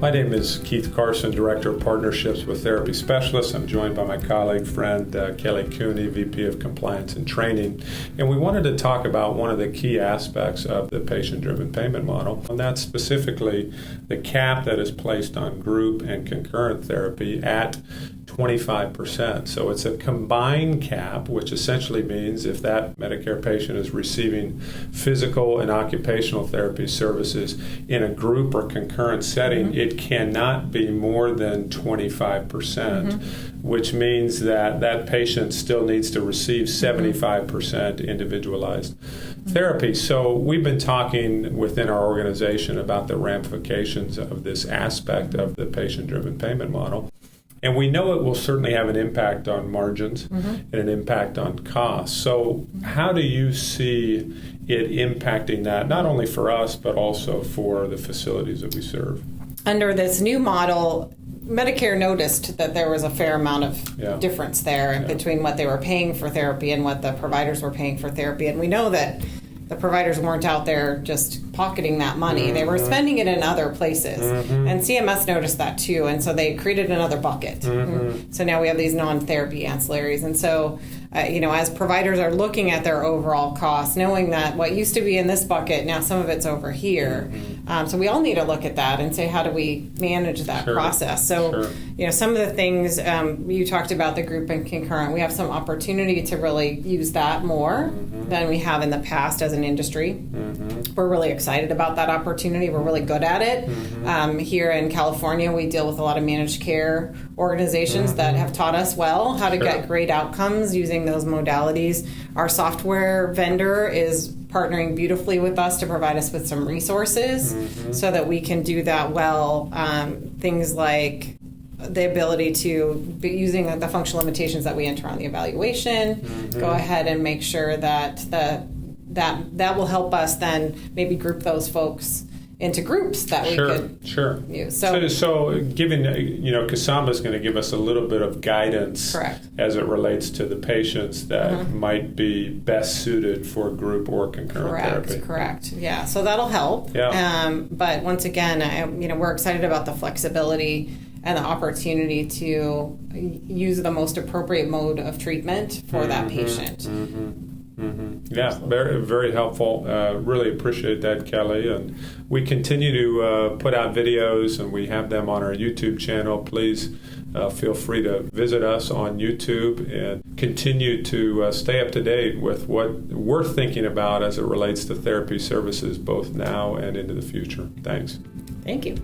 My name is Keith Carson, Director of Partnerships with Therapy Specialists. I'm joined by my colleague, friend Kelly Cooney, VP of Compliance and Training. And we wanted to talk about one of the key aspects of the patient-driven payment model, and that's specifically the cap that is placed on group and concurrent therapy at 25%. So it's a combined cap, which essentially means if that Medicare patient is receiving physical and occupational therapy services in a group or concurrent setting, it cannot be more than 25%, which means that that patient still needs to receive 75% individualized therapy. So we've been talking within our organization about the ramifications of this aspect of the patient-driven payment model. And we know it will certainly have an impact on margins and an impact on costs. So how do you see it impacting that, not only for us, but also for the facilities that we serve? Under this new model, Medicare noticed that there was a fair amount of difference there between what they were paying for therapy and what the providers were paying for therapy. And we know that the providers weren't out there just pocketing that money. They were spending it in other places. And CMS noticed that too. And so they created another bucket. So now we have these non-therapy ancillaries. And so, as providers are looking at their overall costs, knowing that what used to be in this bucket, now some of it's over here. So we all need to look at that and say, how do we manage that process? So, some of the things you talked about, the group and concurrent, we have some opportunity to really use that more than we have in the past as an industry. We're really excited about that opportunity. We're really good at it. Here in California, we deal with a lot of managed care organizations that have taught us well how to get great outcomes using those modalities. Our software vendor is partnering beautifully with us to provide us with some resources so that we can do that well. Things like the ability to be using the functional limitations that we enter on the evaluation, go ahead and make sure that that will help us then maybe group those folks into groups that we could use. So given, Kasamba is going to give us a little bit of guidance as it relates to the patients that might be best suited for group or concurrent therapy. Correct. Yeah, so that'll help. But once again, we're excited about the flexibility and the opportunity to use the most appropriate mode of treatment for that patient. Yeah, very, very helpful. Really appreciate that, Kelly. And we continue to put out videos, and we have them on our YouTube channel. Please feel free to visit us on YouTube and continue to stay up to date with what we're thinking about as it relates to therapy services, both now and into the future. Thanks. Thank you.